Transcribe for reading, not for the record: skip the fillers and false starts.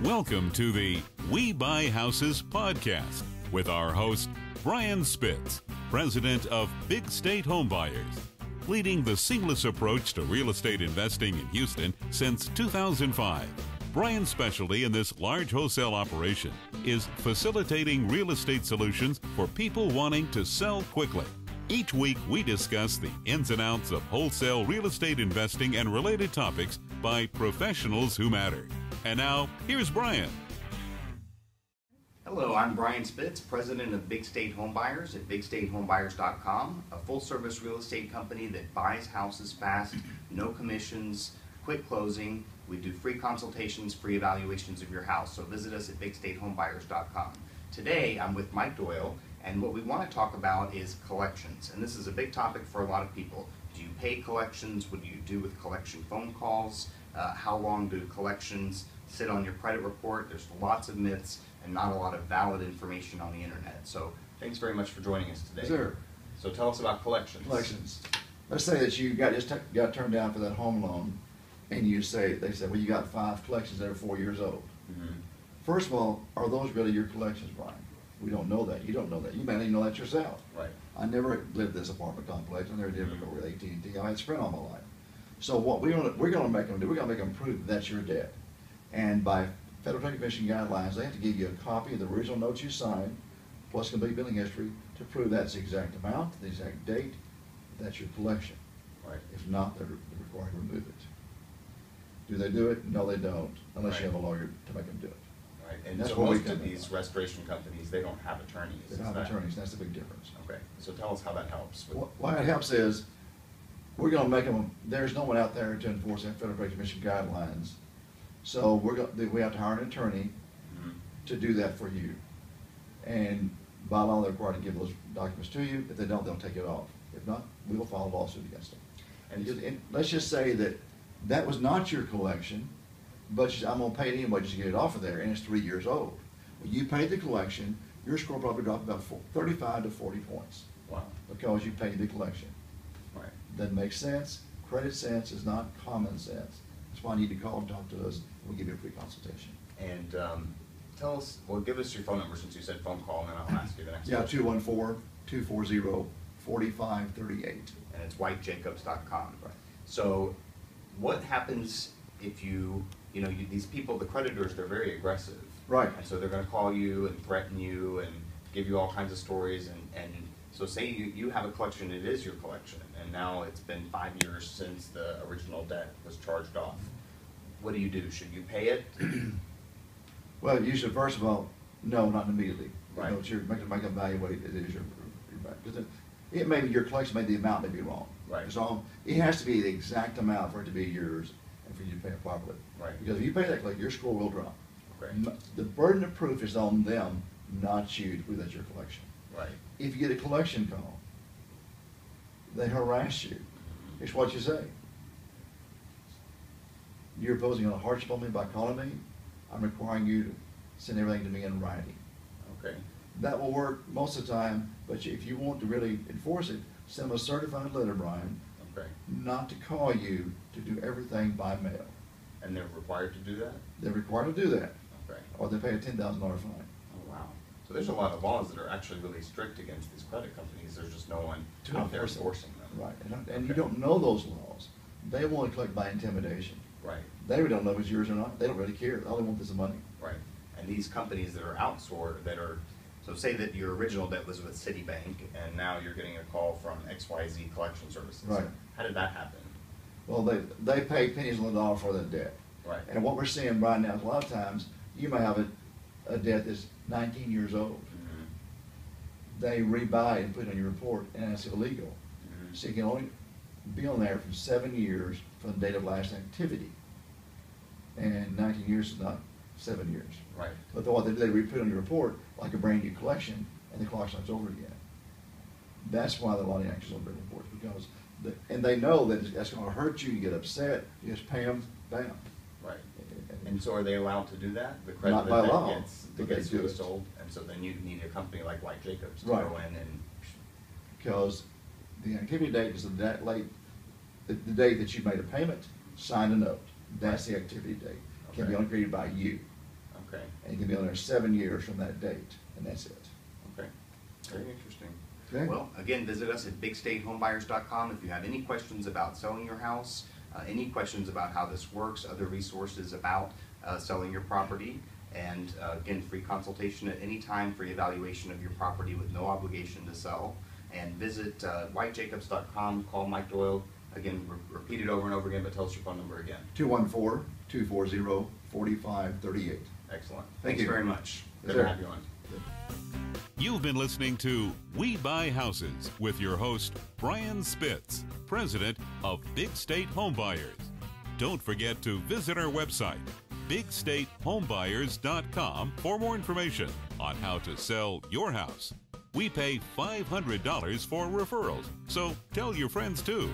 Welcome to the We Buy Houses podcast with our host, Brian Spitz, president of Big State Homebuyers, leading the seamless approach to real estate investing in Houston since 2005. Brian's specialty in this large wholesale operation is facilitating real estate solutions for people wanting to sell quickly. Each week, we discuss the ins and outs of wholesale real estate investing and related topics by professionals who matter. And now, here's Brian. Hello, I'm Brian Spitz, president of Big State Homebuyers at BigStateHomebuyers.com, a full-service real estate company that buys houses fast, no commissions, quick closing. We do free consultations, free evaluations of your house, so visit us at BigStateHomebuyers.com. Today, I'm with Mike Doyle, and what we want to talk about is collections, and this is a big topic for a lot of people. Do you pay collections? What do you do with collection phone calls? How long do collections sit on your credit report? There's lots of myths and not a lot of valid information on the internet. So thanks very much for joining us today. Sure. So tell us about collections. Collections. Let's say that you got turned down for that home loan, and they say, well, you got 5 collections that are 4 years old. Mm-hmm. First of all, are those really your collections, Brian? We don't know that. You don't know that. You may not even know that yourself. Right. I never lived this apartment complex. I never did it with AT&T. I had Sprint all my life. So what we're going to make them do, we're going to make them prove that that's your debt. And by Federal Trade Commission guidelines, they have to give you a copy of the original notes you signed, plus complete billing history, to prove that's the exact amount, the exact date, that's your collection. Right. If not, they're required to remove it. Do they do it? No, they don't, unless you have a lawyer to make them do it. Right. And that's so what most of these restoration companies, they don't have attorneys. They don't have attorneys. That's the big difference. Okay. So tell us how that helps. Why it helps is we're going to make them. There's no one out there to enforce that Federal Trade Commission guidelines, so we have to hire an attorney to do that for you. And by law, they're required to give those documents to you. If they don't, they'll take it off. If not, we will file a lawsuit against them. And let's just say that was not your collection, but I'm going to pay it anyway just to get it off of there, and it's 3 years old. When you paid the collection, your score probably dropped about 35 to 40 points. Wow. Because you paid the collection. Right. Doesn't make sense. Credit sense is not common sense. That's why you need to call and talk to us. We'll give you a free consultation. And tell us, give us your phone number since you said phone call, and then I'll ask you the next Yeah, question. 214-240-4538. And it's whitejacobs.com. Right. So what happens if these people, the creditors, they're very aggressive. Right. And so they're going to call you and threaten you and give you all kinds of stories. And so say you have a collection, it is your collection, and now it's been 5 years since the original debt was charged off. What do you do? Should you pay it? Well, you should, first of all, no, not immediately. Right. You're make evaluate it is your back. Because it may be your collection, the amount may be wrong. Right. So it has to be the exact amount for it to be yours and for you to pay it properly. Right. Because if you pay that collection, your score will drop. Okay. The burden of proof is on them, not you, to prove that's your collection. Right. If you get a collection call, they harass you. It's what you say. You're imposing a hardship on me by calling me. I'm requiring you to send everything to me in writing. Okay. That will work most of the time, but if you want to really enforce it, send them a certified letter, Brian, Okay. not to call you to do everything by mail. And they're required to do that? They're required to do that, Okay. or they pay a $10,000 fine. Oh, wow. So there's a lot of laws that are actually really strict against these credit companies. There's just no one To out there enforce them. enforcing them. Right, and you Okay. don't know those laws. They want to collect by intimidation. Right. They really don't know if it's yours or not. They don't really care. All they want is the money. Right. And these companies that are outsourced, so say that your original debt was with Citibank, and now you're getting a call from XYZ Collection Services. Right. How did that happen? Well, they pay pennies on the dollar for that debt. Right. And what we're seeing right now is a lot of times you may have a debt that's 19 years old. Mm-hmm. They rebuy it and put it on your report, and it's illegal. Mm-hmm. So you can only be on there for 7 years from the date of last activity. And 19 years is not 7 years. Right. But what they do, they put it on your report like a brand new collection, and the clock starts over again. That's why the lot of actions on their reports, because and they know that that's going to hurt you. You get upset. You just pay them down. Right. And so are they allowed to do that? The Not by law, that but they gets do it. sold, and so then you need a company like White Jacobs to Right. go in and. Because the activity date is the date that you made a payment, signed a note. That's the activity date. Can be Okay. only created by you. Okay. And you can be on there 7 years from that date, and that's it. Okay. Very interesting. Okay. Well, again, visit us at bigstatehomebuyers.com if you have any questions about selling your house, any questions about how this works, other resources about selling your property, and again, free consultation at any time, free evaluation of your property with no obligation to sell. And visit whitejacobs.com, call Mike Doyle. Again, repeat it over and over again, but tell us your phone number again. 214-240-4538. Excellent. Thank Thanks you. very much. Yes, Good to sir. have you on. You've been listening to We Buy Houses with your host, Brian Spitz, president of Big State Homebuyers. Don't forget to visit our website, bigstatehomebuyers.com, for more information on how to sell your house. We pay $500 for referrals, so tell your friends too.